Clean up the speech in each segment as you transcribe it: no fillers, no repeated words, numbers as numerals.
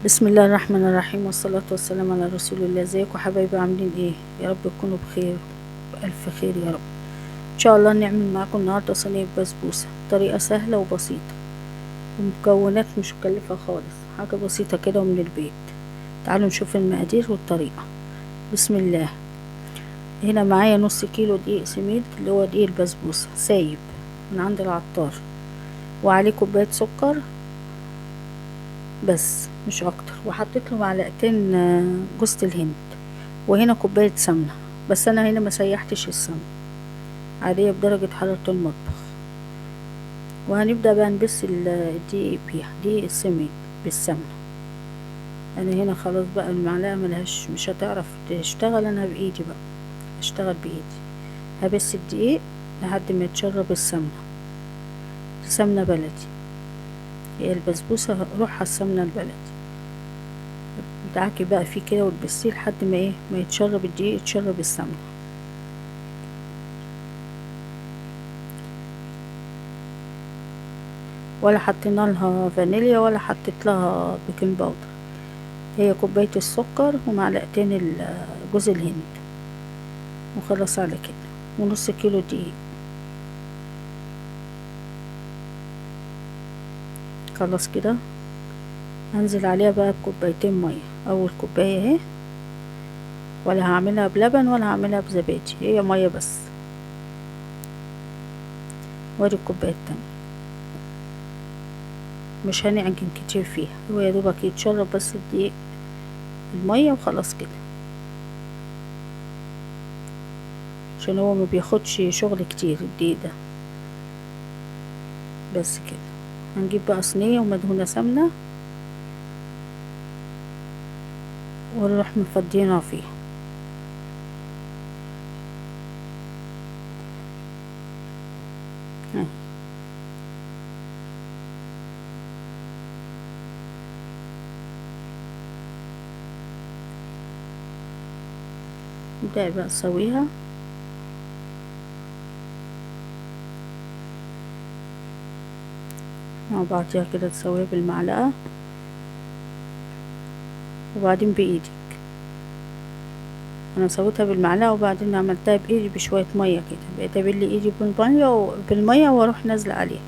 بسم الله الرحمن الرحيم، والصلاة والسلام على رسول الله. ازيكم حبايبي؟ عاملين ايه؟ يا رب تكونوا بخير، بألف خير يا رب. ان شاء الله نعمل معاكم النهاردة صينية بسبوسة، طريقة سهلة وبسيطة ومكونات مش مكلفة خالص، حاجة بسيطة كده ومن البيت. تعالوا نشوف المقادير والطريقة. بسم الله. هنا معايا نص كيلو دقيق سميد، اللي هو دقيق البسبوسة سايب من عند العطار، وعليه كوباية سكر بس مش اكتر، وحطيت له معلقتين جوز الهند، وهنا كوبايه سمنه، بس انا هنا ما سيحتش السمنه، عاديه بدرجه حراره المطبخ. وهنبدا بقى نبس الدقيق بيها، دقيق السميد بالسمنه. انا هنا خلاص بقى المعلقه ملهاش، مش هتعرف تشتغل، انا بايدي بقى اشتغل بايدي. هبس الدقيق لحد ما يتشرب السمنه، سمنه بلدي، هي البسبوسه روحها السمنه البلدي. دعكي بقى فيه كده وتبسيه لحد ما ما يتشرب الدقيق، يتشرب السمنه. ولا حطينا لها فانيليا ولا حطيت لها بيكنج باودر، هي كوبايه السكر ومعلقتين جوز الهند، وخلاص على كده، ونص كيلو دقيق. خلاص كده هنزل عليها بقى بكوبايتين ميه. اول كوبايه اهي، ولا هعملها بلبن ولا هعملها بزبادي، هي ميه بس. وادي الكوبايه التانية، مش هنعجن كتير فيها، هو يا دوبك يتشرب بس الدقيق الميه وخلاص كده، عشان هو ما بياخدش شغل كتير الدقيق ده. بس كده. هنجيب بقى صينيه ومدهونه سمنه ونروح مفضينها فيها. نبدأ بقى نسويها مع بعضيها كده، تسويها بالمعلقة وبعدين بإيدك. انا سويتها بالمعلقة وبعدين عملتها بإيدي بشوية مية كده، بقيت ابل ايدي بالمية واروح نازلة عليها.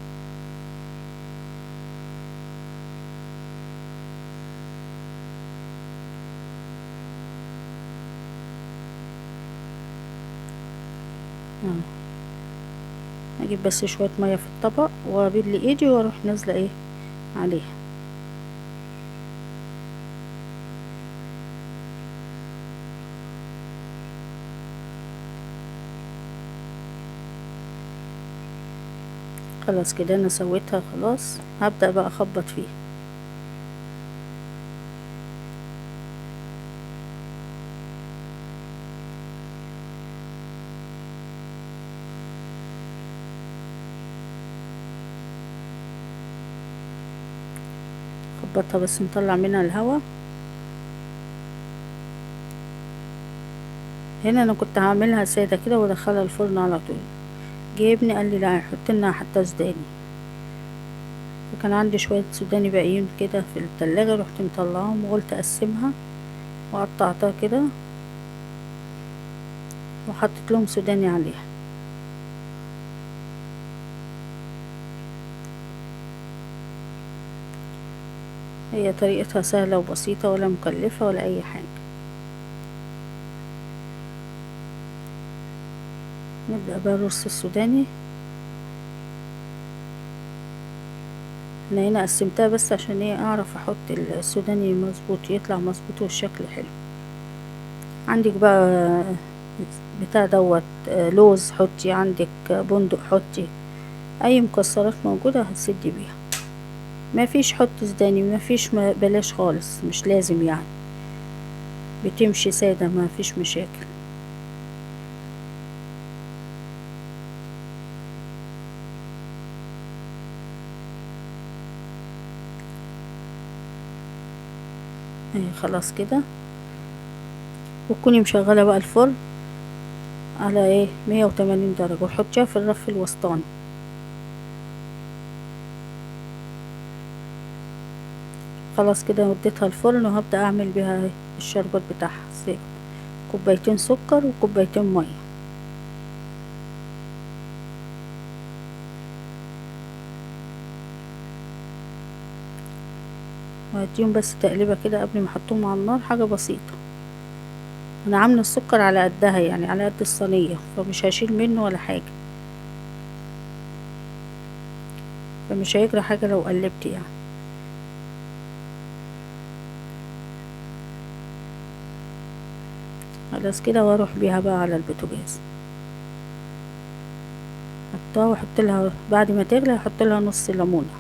اجيب بس شوية مية في الطبق وابل ايدي واروح نازلة عليها. خلاص كده انا سويتها، خلاص هبدأ بقى اخبط فيها. خبطها بس نطلع منها الهواء. هنا انا كنت هعملها سادة كده وادخلها الفرن على طول، جه ابني قال لي لا حط لنا حتى سوداني، وكان عندي شوية سوداني باقيين كده في التلاجة، رحت مطلعهم وقلت اقسمها وقطعتها كده وحطيت لهم سوداني عليها. هي طريقتها سهلة وبسيطة ولا مكلفة ولا اي حاجة. نبدأ بقى الرز السوداني. انا هنا قسمتها بس عشان اعرف احط السوداني مظبوط، يطلع مظبوط والشكل حلو. عندك بقى بتاع دوت لوز حطي، عندك بندق حطي، اي مكسرات موجودة هتسدي بيها. ما فيش حط سوداني، ما فيش، ما بلاش خالص، مش لازم يعني، بتمشي سادة ما فيش مشاكل. خلاص كده، وتكوني مشغلة بقى الفرن على 180 درجة، وحطيها في الرف الوسطاني. خلاص كده وديتها الفرن، وهبدأ اعمل بيها الشربات بتاعها. كوبايتين سكر وكوبايتين مية. وهديهم بس تقليبة كده قبل ما احطهم على النار، حاجة بسيطة. انا عاملة السكر على قدها، يعني على قد الصينية، فمش هشيل منه ولا حاجة، فمش هيجرى حاجة لو قلبت يعني. خلاص كده، واروح بيها بقى على البوتاجاز، احطها واحط لها بعد ما تغلي احط لها نص ليمونة،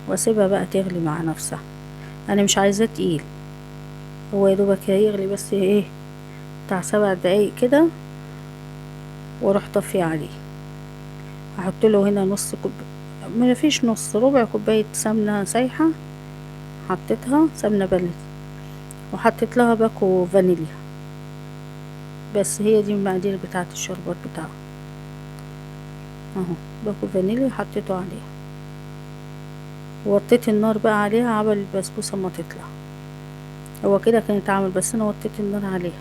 واسيبها بقى تغلي مع نفسها. انا مش عايزاه تقيل، هو يا دوبك هيغلي بس ايه بتاع 7 دقايق كده، واروح طفي عليه. هحط له هنا نص ما فيش نص، ربع كوباية سمنة سايحة، حطيتها سمنة بلدي، وحطيت لها باكو فانيليا. بس هي دي المقادير بتاعة الشربات بتاعه. اهو باكو فانيليا حطيته عليها، وطيت النار بقى عليها عبل البسبوسة ما تطلع. هو كده كانت عامل، بس انا وطيت النار عليها.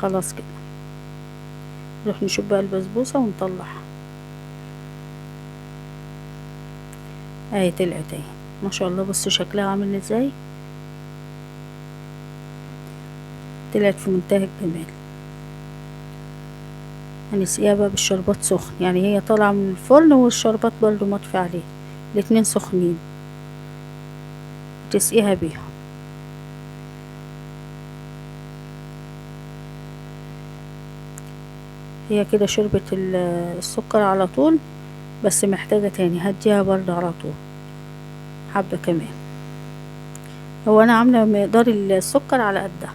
خلاص كده نروح نشوف بقى البسبوسة ونطلعها. اهي طلعت اهي ما شاء الله، بصوا شكلها عامل ازاي، طلعت في منتهى الجمال. هنسقيها بقى بالشربات سخن، يعني هي طالعة من الفرن والشربات برضو مطفي عليه، الاتنين سخنين، تسقيها بيها. هي كده شربت السكر على طول، بس محتاجة تاني هديها برضو على طول حبة كمان. هو انا عاملة مقدار السكر على قدها.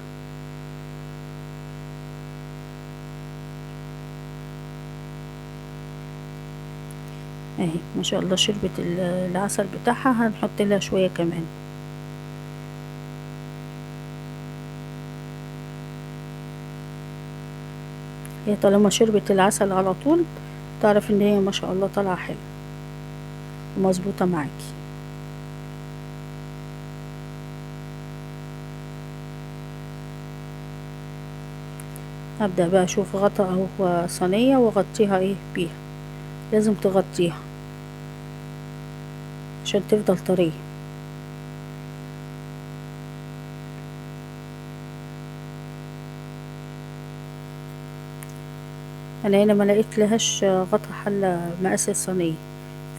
اهي ما شاء الله شربت العسل بتاعها، هنحط لها شوية كمان. هي طالما شربت العسل على طول، تعرف ان هي ما شاء الله طالعة حلوة ومظبوطة معاكي. هبدأ بقى اشوف غطا او صينية واغطيها ايه بيها، لازم تغطيها عشان تفضل طرية. انا هنا ما لقيت لهاش غطا حلة مقاس الصينية،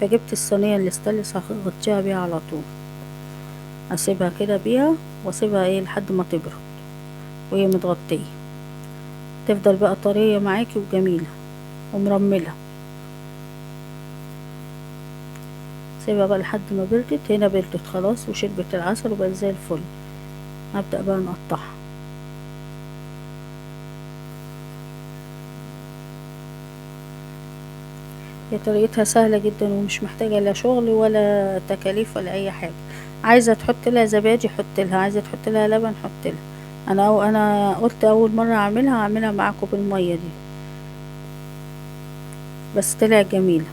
فجبت الصينية اللي استانلس هغطيها بيها على طول. اسيبها كده بيها واسيبها ايه لحد ما تبرد وهي متغطية، تفضل بقى طرية معاكي وجميلة ومرملة. سيبها بقى لحد ما بردت. هنا بردت خلاص وشربت العسل وبقت زي الفل. هبدأ بقى نقطعها. هي طريقتها سهلة جدا ومش محتاجة لا شغل ولا تكاليف ولا اي حاجة. عايزة تحط لها زبادي حط لها، عايزة تحط لها لبن حط لها. انا قلت اول مرة اعملها معاكم بالمية دي، بس طلعت جميلة.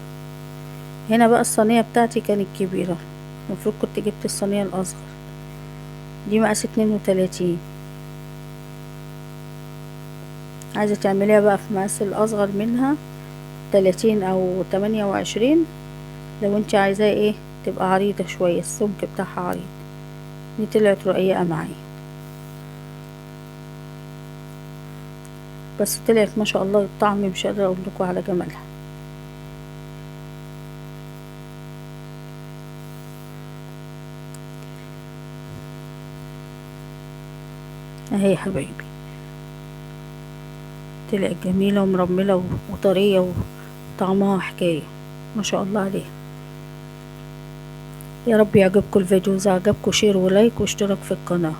هنا بقى الصينية بتاعتي كانت كبيرة، المفروض كنت جبت الصينية الاصغر، دي مقاس 32. عايزة تعمليها بقى في مقاس الاصغر منها 30 او 28، لو انت عايزاه ايه تبقى عريضة شوية، السمك بتاعها عريض. دي طلعت رقيقة معايا، بس طلعت ما شاء الله الطعم مش قادرة اقول لكم على جمالها. اهي يا حبايبي طلعت جميلة ومرملة وطرية وطعمها حكاية ما شاء الله عليها. يا رب يعجبكم الفيديو، اذا عجبكم شير ولايك واشتراك في القناة.